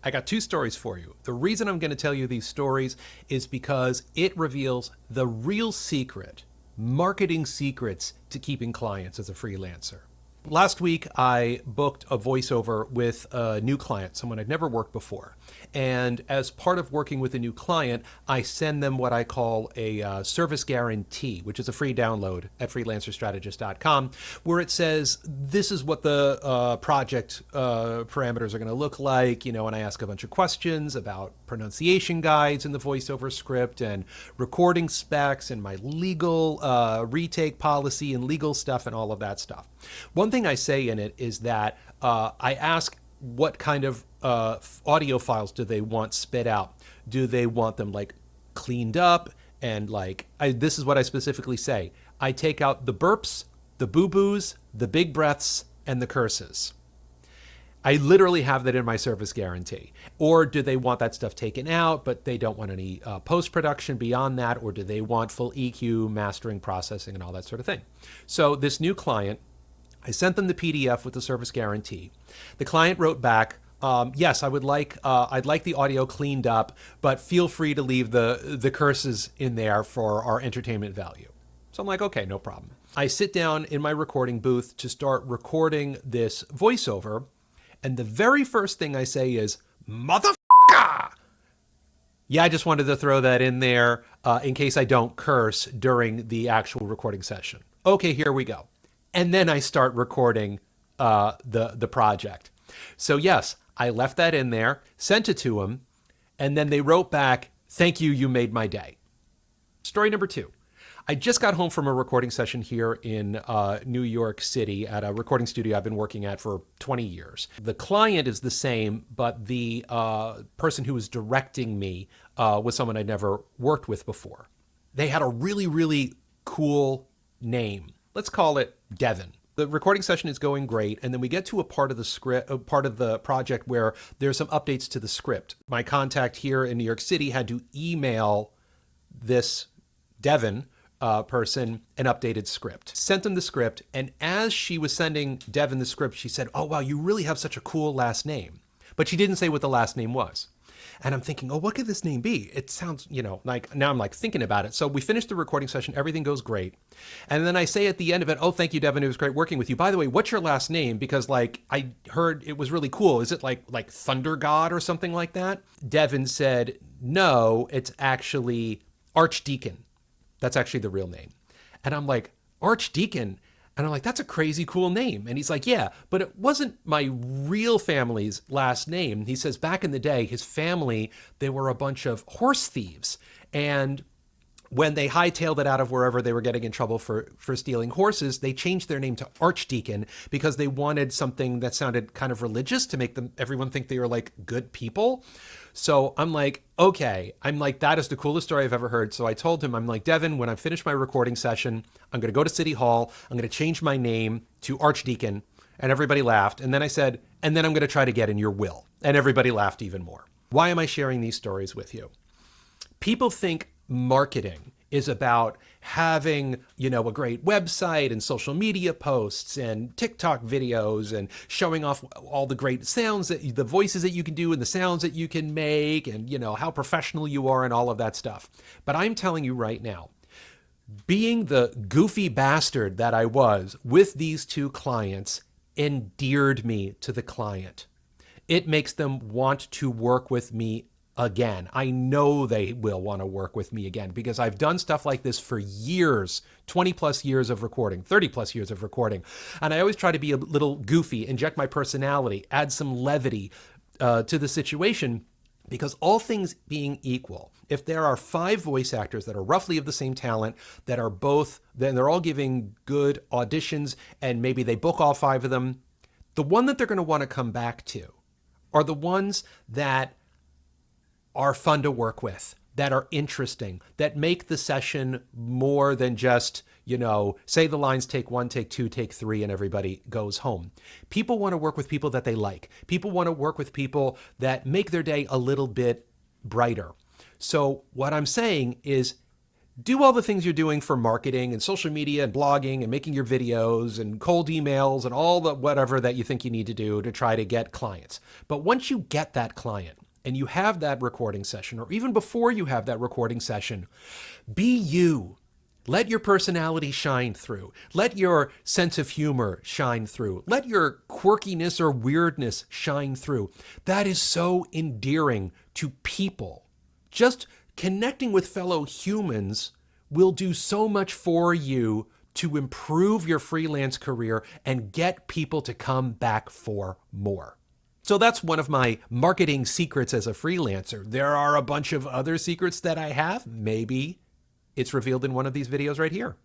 I got two stories for you. The reason I'm going to tell you these stories is because it reveals the real secret, marketing secrets to keeping clients as a freelancer. Last week, I booked a voiceover with a new client, someone I'd never worked before. And as part of working with a new client, I send them what I call a service guarantee, which is a free download at freelancerstrategist.com, where it says, this is what the project parameters are going to look like, and I ask a bunch of questions about pronunciation guides in the voiceover script and recording specs and my legal retake policy and legal stuff and all of that stuff. One thing I say in it is that I ask what kind of audio files do they want spit out? Do they want them cleaned up? And this is what I specifically say. I take out the burps, the boo-boos, the big breaths, and the curses. I literally have that in my service guarantee. Or do they want that stuff taken out, but they don't want any post-production beyond that? Or do they want full EQ, mastering, processing, and all that sort of thing? So this new client, I sent them the PDF with the service guarantee. The client wrote back, yes, I'd like the audio cleaned up, but feel free to leave the curses in there for our entertainment value. So I'm like, okay, no problem. I sit down in my recording booth to start recording this voiceover, and the very first thing I say is, motherfucker! Yeah, I just wanted to throw that in there in case I don't curse during the actual recording session. Okay, here we go. And then I start recording the project. So yes, I left that in there, sent it to them, and then they wrote back, thank you, you made my day. Story number two. I just got home from a recording session here in New York City at a recording studio I've been working at for 20 years. The client is the same, but the person who was directing me was someone I'd never worked with before. They had a really, really cool name. Let's call it Devin. The recording session is going great, and then we get to a part of the script, part of the project where there's some updates to the script. My contact here in New York City had to email this Devin person an updated script. Sent them the script, and as she was sending Devin the script, she said, "Oh wow, you really have such a cool last name." But she didn't say what the last name was. And I'm thinking, oh, what could this name be? It sounds, now I'm thinking about it. So we finished the recording session. Everything goes great. And then I say at the end of it, oh, thank you, Devin. It was great working with you. By the way, what's your last name? Because I heard it was really cool. Is it like Thunder God or something like that? Devin said, no, it's actually Archdeacon. That's actually the real name. And I'm like, Archdeacon? And I'm like, that's a crazy cool name. And he's like, yeah, but it wasn't my real family's last name. He says back in the day, his family, they were a bunch of horse thieves. And when they hightailed it out of wherever they were getting in trouble for stealing horses, they changed their name to Archdeacon because they wanted something that sounded kind of religious to make everyone think they were good people. So I'm like, okay, that is the coolest story I've ever heard. So I told him, I'm like, Devin, when I finish my recording session, I'm going to go to City Hall. I'm going to change my name to Archdeacon. And everybody laughed. And then I said, and then I'm going to try to get in your will. And everybody laughed even more. Why am I sharing these stories with you? People think marketing is about having, a great website and social media posts and TikTok videos and showing off all the great sounds the voices that you can do and the sounds that you can make and, how professional you are and all of that stuff. But I'm telling you right now, being the goofy bastard that I was with these two clients endeared me to the client. It makes them want to work with me again. I know they will want to work with me again because I've done stuff like this for years, 20 plus years of recording, 30 plus years of recording. And I always try to be a little goofy, inject my personality, add some levity to the situation, because all things being equal, if there are 5 voice actors that are roughly of the same talent, that are both, then they're all giving good auditions and maybe they book all 5 of them, the one that they're going to want to come back to are the ones that are fun to work with, that are interesting, that make the session more than just, say the lines, take 1, take 2, take 3, and everybody goes home. People want to work with people that they like. People want to work with people that make their day a little bit brighter. So what I'm saying is Do all the things you're doing for marketing and social media and blogging and making your videos and cold emails and all the whatever that you think you need to do to try to get clients. But once you get that client and you have that recording session, or even before you have that recording session, be you. Let your personality shine through. Let your sense of humor shine through. Let your quirkiness or weirdness shine through. That is so endearing to people. Just connecting with fellow humans will do so much for you to improve your freelance career and get people to come back for more. So that's one of my marketing secrets as a freelancer. There are a bunch of other secrets that I have. Maybe it's revealed in one of these videos right here.